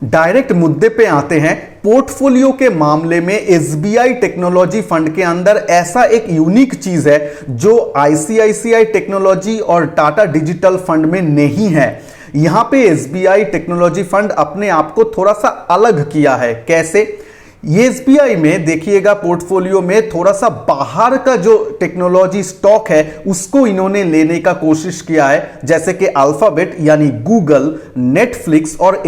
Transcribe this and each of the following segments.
Direct मुद्दे पे आते हैं। पोर्टफोलियो के मामले में एसबीआई टेक्नोलॉजी फंड के अंदर ऐसा एक यूनिक चीज है जो आईसीआईसीआई टेक्नोलॉजी और टाटा डिजिटल फंड में नहीं है। यहां पे एसबीआई टेक्नोलॉजी फंड अपने आप को थोड़ा सा अलग किया है। कैसे? ये एसबीआई में देखिएगा पोर्टफोलियो में थोड़ा सा बाहर का जो टेक्नोलॉजी स्टॉक है उसको इन्होंने लेने का कोशिश किया है, जैसे कि अल्फाबेट यानी गूगल, नेटफ्लिक्स और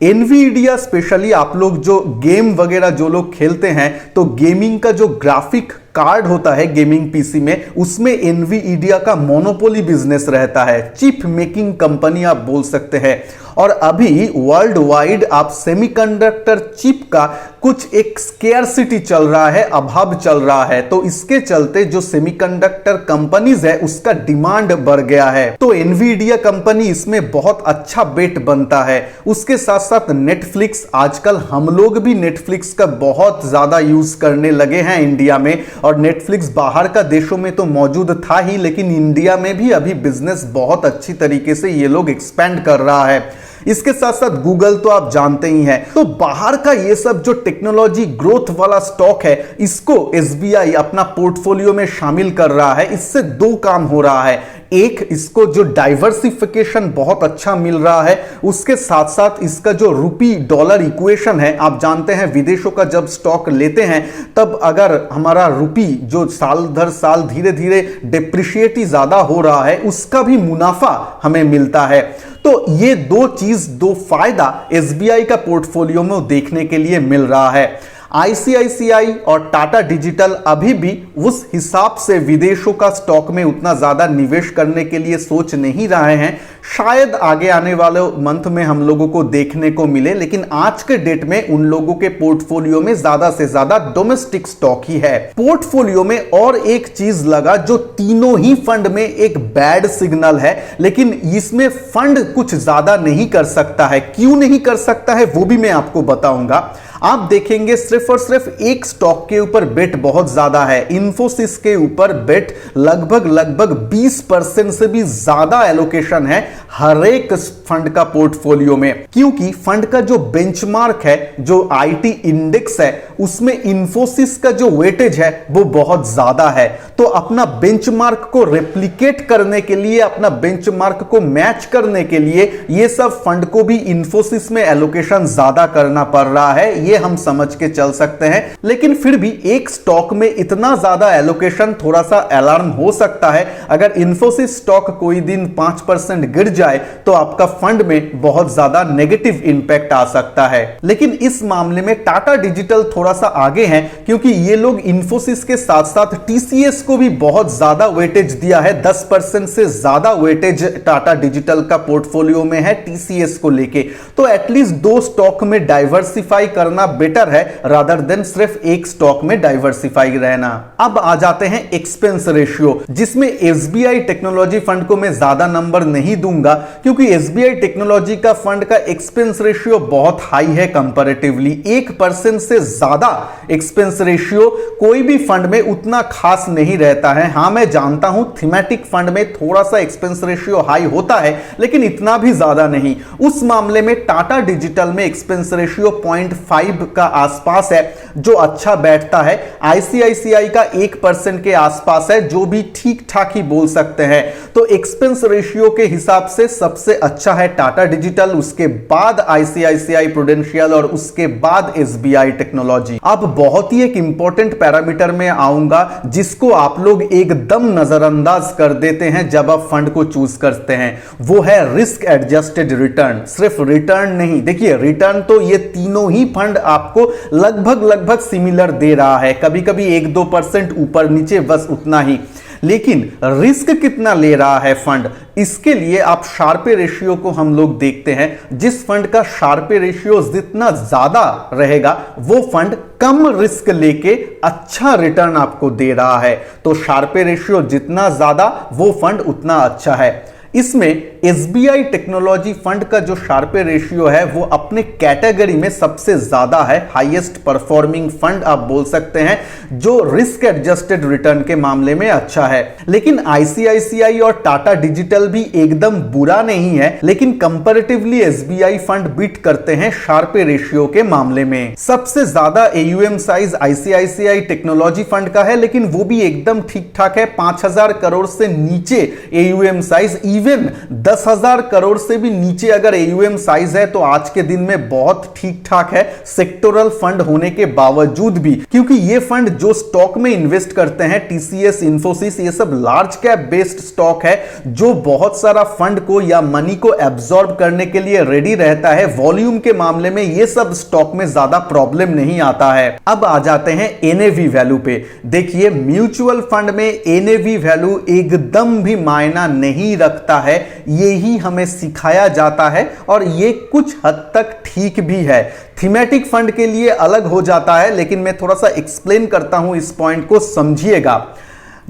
एनवीडिया स्पेशली आप लोग जो गेम वगैरह जो लोग खेलते हैं तो गेमिंग का जो ग्राफिक कार्ड होता है गेमिंग पीसी में, उसमें एनवीडिया का मोनोपोली बिजनेस रहता है। चिप मेकिंग कंपनी आप बोल सकते हैं। और अभी वर्ल्ड वाइड आप सेमीकंडक्टर चिप का कुछ एक स्केर्सिटी चल रहा है, अभाव चल रहा है, तो इसके चलते जो सेमीकंडक्टर कंपनीज है उसका डिमांड बढ़ गया है। तो एनवीडिया कंपनी इसमें बहुत अच्छा बेट बनता है। उसके साथ साथ नेटफ्लिक्स, आजकल हम लोग भी नेटफ्लिक्स का बहुत ज्यादा यूज करने लगे हैं इंडिया में, और नेटफ्लिक्स बाहर का देशों में तो मौजूद था ही, लेकिन इंडिया में भी अभी बिजनेस बहुत अच्छी तरीके से ये लोग एक्सपेंड कर रहा है। इसके साथ साथ गूगल तो आप जानते ही हैं। तो बाहर का ये सब जो टेक्नोलॉजी ग्रोथ वाला स्टॉक है इसको एसबीआई अपना पोर्टफोलियो में शामिल कर रहा है। इससे दो काम हो रहा है। एक, इसको जो डाइवर्सिफिकेशन बहुत अच्छा मिल रहा है, उसके साथ साथ इसका जो रुपी डॉलर इक्वेशन है, आप जानते हैं विदेशों का जब स्टॉक लेते हैं तब अगर हमारा रुपी जो साल दर साल धीरे धीरे डिप्रिशिएट ही ज्यादा हो रहा है उसका भी मुनाफा हमें मिलता है। तो ये दो फायदा एसबीआई का पोर्टफोलियो में देखने के लिए मिल रहा है। आईसीआईसीआई और टाटा डिजिटल अभी भी उस हिसाब से विदेशों का स्टॉक में उतना ज्यादा निवेश करने के लिए सोच नहीं रहे हैं। शायद आगे आने वाले मंथ में हम लोगों को देखने को मिले, लेकिन आज के डेट में उन लोगों के पोर्टफोलियो में ज्यादा से ज्यादा डोमेस्टिक स्टॉक ही है। पोर्टफोलियो में और एक चीज लगा जो तीनों ही फंड में एक बैड सिग्नल है, लेकिन इसमें फंड कुछ ज्यादा नहीं कर सकता है। क्यों नहीं कर सकता है वो भी मैं आपको बताऊंगा। आप देखेंगे सिर्फ और सिर्फ एक स्टॉक के ऊपर बेट बहुत ज्यादा है। इंफोसिस के ऊपर बेट लगभग 20% से भी ज्यादा एलोकेशन है हर एक फंड का पोर्टफोलियो में, क्योंकि फंड का जो बेंचमार्क है, जो आईटी इंडेक्स है, उसमें इंफोसिस का जो वेटेज है वो बहुत ज्यादा है। तो अपना बेंचमार्क को रेप्लिकेट करने के लिए, अपना बेंचमार्क को मैच करने के लिए ये सब फंड को भी इंफोसिस में एलोकेशन ज्यादा करना पड़ रहा है। ये हम समझ के चल सकते हैं, लेकिन फिर भी एक स्टॉक में इतना ज्यादा एलोकेशन थोड़ा सा अलार्म हो सकता है। अगर इंफोसिस स्टॉक कोई दिन 5% गिर जाए तो आपका फंड में बहुत ज्यादा नेगेटिव इंपैक्ट आ सकता है। लेकिन इस मामले में टाटा डिजिटल थोड़ा सा आगे हैं, क्योंकि ये लोग इंफोसिस के साथ साथ टीसीएस को भी बहुत ज्यादा वेटेज दिया है। 10% से ज्यादा वेटेज टाटा डिजिटल का पोर्टफोलियो में है टीसीएस को लेके। तो एटलीस्ट दो स्टॉक में डाइवर्सिफाई करना बेटर है रादर देन सिर्फ एक स्टॉक में डाइवर्सिफाई रहना। अब आ जाते हैं एक्सपेंस रेशियो, जिसमें एसबीआई टेक्नोलॉजी फंड को मैं ज्यादा नंबर नहीं दूंगा, क्योंकि एसबीआई टेक्नोलॉजी का फंड का एक्सपेंस रेशियो बहुत हाई है कंपैरेटिवली। 1% से ज्यादा एक्सपेंस रेशियो कोई भी फंड में उतना खास नहीं रहता है। हां, मैं जानता हूं थीमेटिक फंड में थोड़ा सा एक्सपेंस रेशियो हाई होता है, लेकिन इतना भी ज्यादा नहीं। उस मामले में टाटा डिजिटल में एक्सपेंस रेशियो 0.5 का आसपास है, जो अच्छा बैठता है। आईसीआईसीआई का 1% के आसपास है, जो भी ठीक ठाक ही बोल सकते हैं। तो एक्सपेंस रेशियो के हिसाब से सबसे अच्छा है टाटा डिजिटल, उसके बाद आईसीआईसीआई प्रूडेंशियल और उसके बाद एसबीआई टेक्नोलॉजी। अब बहुत ही एक इंपॉर्टेंट पैरामीटर में आऊंगा जिसको आप लोग एकदम नजरअंदाज कर देते हैं जब आप फंड को चूज करते हैं, वो है रिस्क एडजस्टेड रिटर्न। सिर्फ रिटर्न नहीं, देखिए रिटर्न तो ये तीनों ही फंड आपको लगभग सिमिलर दे रहा है, कभी कभी 1-2% ऊपर नीचे, बस उतना ही। लेकिन रिस्क कितना ले रहा है फंड, इसके लिए आप शार्पे रेशियो को हम लोग देखते हैं। जिस फंड का शार्पे रेशियो जितना ज्यादा रहेगा वो फंड कम रिस्क लेके अच्छा रिटर्न आपको दे रहा है। तो शार्पे रेशियो जितना ज्यादा वो फंड उतना अच्छा है। इसमें एसबीआई टेक्नोलॉजी फंड का जो शार्पे रेशियो है वो अपने कैटेगरी में सबसे ज्यादा है, हाईएस्ट परफॉर्मिंग फंड आप बोल सकते हैं, जो रिस्क एडजस्टेड रिटर्न के मामले में अच्छा है। लेकिन आईसीआईसीआई और टाटा डिजिटल भी एकदम बुरा नहीं है, लेकिन कंपैरेटिवली एसबीआई फंड बीट करते हैं शार्पे रेशियो के मामले में। सबसे ज्यादा AUM size ICICI technology fund का है, लेकिन वो भी एकदम ठीक ठाक है, 5000 करोड़ से नीचे एयूएम साइज, इवन 10,000 करोड़ से भी नीचे अगर एयूएम साइज है तो आज के दिन में बहुत ठीक ठाक है, सेक्टोरल फंड होने के बावजूद भी, क्योंकि ये फंड जो स्टॉक में इन्वेस्ट करते हैं, टीसीएस, इंफोसिस, ये सब लार्ज कैप बेस्ड स्टॉक है जो बहुत सारा फंड को या मनी को एब्जॉर्ब करने के लिए रेडी रहता है। वॉल्यूम के मामले में ये सब स्टॉक में ज्यादा प्रॉब्लम नहीं आता है। अब आ जाते हैं एनएवी वैल्यू पे। देखिए, म्यूचुअल फंड में एनएवी वैल्यू एकदम भी मायना नहीं रखता है, यही हमें सिखाया जाता है और ये कुछ हद तक ठीक भी है। थीमेटिक फंड के लिए अलग हो जाता है, लेकिन मैं थोड़ा सा एक्सप्लेन करता हूं, इस पॉइंट को समझिएगा।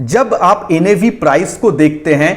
जब आप एनएवी प्राइस को देखते हैं,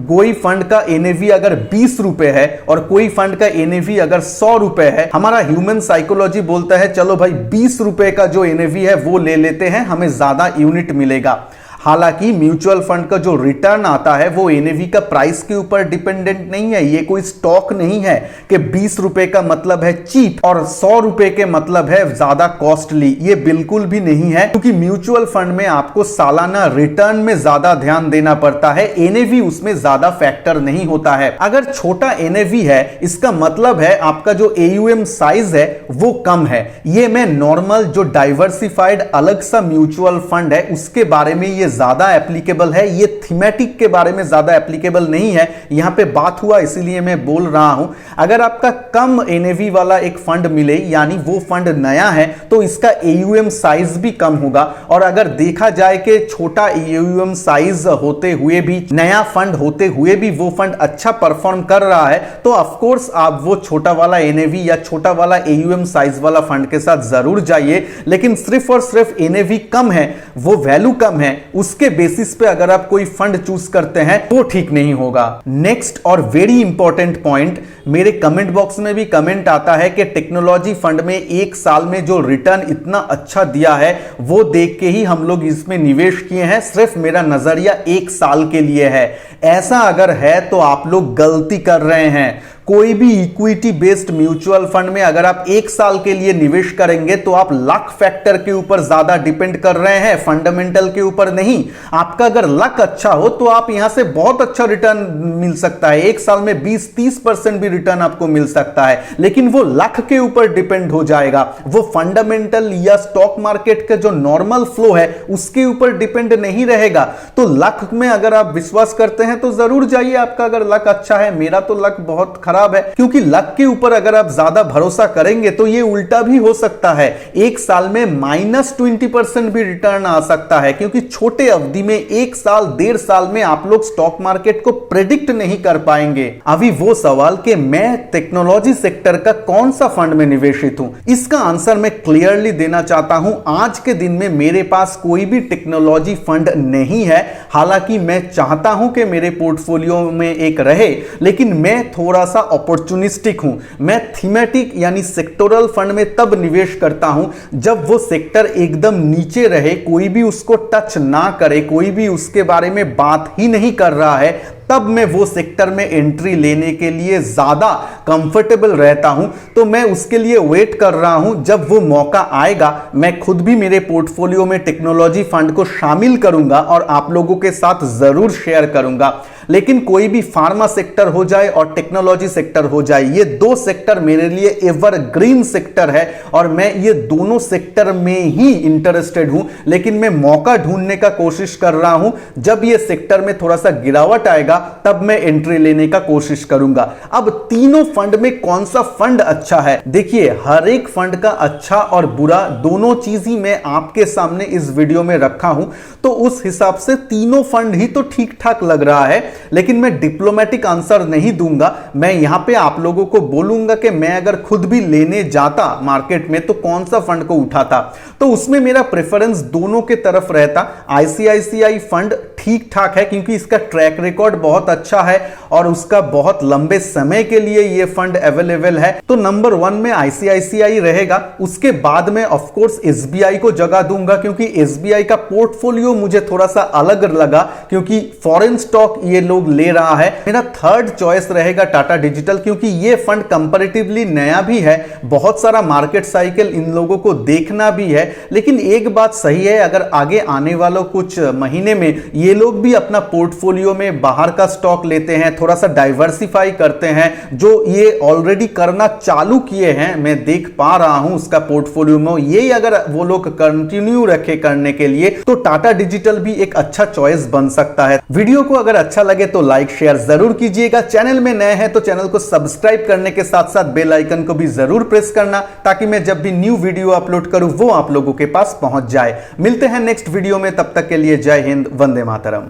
कोई फंड का एनएवी अगर 20 रुपए है और कोई फंड का एनएवी अगर 100 रुपए है, हमारा ह्यूमन साइकोलॉजी बोलता है चलो भाई 20 रुपए का जो एनएवी है वो ले लेते हैं, हमें ज्यादा यूनिट मिलेगा। हालांकि म्यूचुअल फंड का जो रिटर्न आता है वो एनएवी का प्राइस के ऊपर डिपेंडेंट नहीं है। ये कोई स्टॉक नहीं है कि 20 रुपए का मतलब है चीप और 100 रुपए के मतलब है ज्यादा कॉस्टली, ये बिल्कुल भी नहीं है, क्योंकि म्यूचुअल फंड में आपको सालाना रिटर्न में ज्यादा ध्यान देना पड़ता है, एनएवी उसमें ज्यादा फैक्टर नहीं होता है। अगर छोटा एनएवी है, इसका मतलब है आपका जो एयूएम साइज है वो कम है। ये मैं नॉर्मल जो डाइवर्सिफाइड अलग सा म्यूचुअल फंड है उसके बारे में ये ज्यादा एप्लीकेबल है, ये थीमेटिक के बारे में ज्यादा एप्लीकेबल नहीं है। यहां पे बात हुआ इसीलिए मैं बोल रहा हूं। अगर आपका कम एनएवी वाला एक फंड मिले, यानी वो फंड नया है, तो इसका एयूएम साइज भी कम होगा। और अगर देखा जाए कि छोटा एयूएम साइज होते हुए भी, नया फंड होते हुए भी वो फंड अच्छा परफॉर्म कर रहा है, तो ऑफ कोर्स आप वो छोटा वाला एनएवी या छोटा वाला एयूएम साइज वाला फंड के साथ जरूर जाइए। लेकिन सिर्फ और सिर्फ एनएवी कम है, वो वैल्यू कम है, उसके बेसिस पे अगर आप कोई फंड चूज करते हैं तो ठीक नहीं होगा। नेक्स्ट और वेरी इंपॉर्टेंट पॉइंट, मेरे कमेंट बॉक्स में भी कमेंट आता है कि टेक्नोलॉजी फंड में एक साल में जो रिटर्न इतना अच्छा दिया है वो देख के ही हम लोग इसमें निवेश किए हैं। सिर्फ मेरा नजरिया एक साल के लिए है। ऐसा अगर है तो आप लोग गलती कर रहे हैं। कोई भी इक्विटी बेस्ड म्यूचुअल फंड में अगर आप एक साल के लिए निवेश करेंगे तो आप लक फैक्टर के ऊपर ज्यादा डिपेंड कर रहे हैं, फंडामेंटल के ऊपर नहीं। आपका अगर लक अच्छा हो तो आप यहां से बहुत अच्छा रिटर्न मिल सकता है, एक साल में 20-30% भी रिटर्न आपको मिल सकता है, लेकिन वो लक के ऊपर डिपेंड हो जाएगा। वो फंडामेंटल या स्टॉक मार्केट का जो नॉर्मल फ्लो है उसके ऊपर डिपेंड नहीं रहेगा। तो लक में अगर आप विश्वास करते हैं तो जरूर जाइए, आपका अगर लक अच्छा है। मेरा तो लक बहुत खराब है, क्योंकि लक के ऊपर अगर आप ज्यादा भरोसा करेंगे तो ये उल्टा भी हो सकता है। एक साल में -20% भी रिटर्न आ सकता है, क्योंकि छोटे अवधि में एक साल 1.5 साल में आप लोग स्टॉक मार्केट को प्रेडिक्ट नहीं कर पाएंगे। अभी वो सवाल कि मैं टेक्नोलॉजी सेक्टर का कौन सा फंड में निवेशित हूं, इसका आंसर मैं क्लियरली देना चाहता हूं। आज के दिन में मेरे पास कोई भी टेक्नोलॉजी फंड नहीं है। हालांकि मैं चाहता हूं कि मेरे पोर्टफोलियो में एक रहे, लेकिन मैं थोड़ा सा अपॉर्चुनिस्टिक हूं। मैं थीमेटिक यानी सेक्टोरल फंड में तब निवेश करता हूं जब वो सेक्टर एकदम नीचे रहे, कोई भी उसको टच ना करे, कोई भी उसके बारे में बात ही नहीं कर रहा है, तब मैं वो सेक्टर में एंट्री लेने के लिए ज्यादा कंफर्टेबल रहता हूं। तो मैं उसके लिए वेट कर रहा हूं, जब वो मौका आएगा मैं खुद भी मेरे पोर्टफोलियो में टेक्नोलॉजी फंड को शामिल करूंगा और आप लोगों के साथ जरूर शेयर करूंगा। लेकिन कोई भी फार्मा सेक्टर हो जाए और टेक्नोलॉजी सेक्टर हो जाए, ये दो सेक्टर मेरे लिए एवरग्रीन सेक्टर है और मैं ये दोनों सेक्टर में ही इंटरेस्टेड हूं। लेकिन मैं मौका ढूंढने का कोशिश कर रहा हूं, जब ये सेक्टर में थोड़ा सा गिरावट आएगा तब मैं एंट्री लेने का कोशिश करूंगा। अब तीनों फंड में कौन सा फंड अच्छा है? देखिए, हर एक फंड का अच्छा और बुरा दोनों चीज ही मैं आपके सामने इस वीडियो में रखा हूं, तो उस हिसाब से तीनों फंड ही तो ठीक ठाक लग रहा है। लेकिन मैं डिप्लोमेटिक आंसर नहीं दूंगा। मैं यहां पे आप लोगों को बोलूंगा कि मैं अगर खुद भी लेने जाता मार्केट में तो कौन सा फंड को उठाता। तो उसमें मेरा प्रेफरेंस दोनों के तरफ रहता। आईसीआईसीआई फंड ठीक ठाक है क्योंकि इसका ट्रैक रिकॉर्ड बहुत अच्छा है और उसका बहुत लंबे समय के लिए यह फंड अवेलेबल है। तो नंबर 1 में आईसीआईसीआई रहेगा। उसके बाद में ऑफ कोर्स एसबीआई को जगह दूंगा क्योंकि एसबीआई का पोर्टफोलियो मुझे थोड़ा सा अलग लगा क्योंकि फॉरेन स्टॉक ये लोग ले रहा है। मेरा थर्ड चॉइस रहेगा टाटा डिजिटल क्योंकि ये फंड कंपैरेटिवली नया भी है, बहुत सारा मार्केट साइकिल इन लोगों को देखना भी है। लेकिन एक बात सही है, अगर आगे आने वालों कुछ महीने में ये लोग भी अपना पोर्टफोलियो में बाहर का स्टॉक लेते हैं, थोड़ा सा डाइवर्सिफाई करते हैं, जो ये ऑलरेडी करना चालू किए हैं, मैं देख पा रहा हूं उसका पोर्टफोलियो में, ये अगर वो लोग कंटिन्यू रखे करने के लिए तो टाटा डिजिटल भी एक अच्छा चॉइस बन सकता है। वीडियो को अगर अच्छा लगे तो लाइक शेयर जरूर कीजिएगा। चैनल में नए हैं तो चैनल को सब्सक्राइब करने के साथ साथ बेल आइकन को भी जरूर प्रेस करना ताकि मैं जब भी न्यू वीडियो अपलोड करूं वो आप लोगों के पास पहुंच जाए। मिलते हैं नेक्स्ट वीडियो में, तब तक के लिए जय हिंद, वंदे मातरम।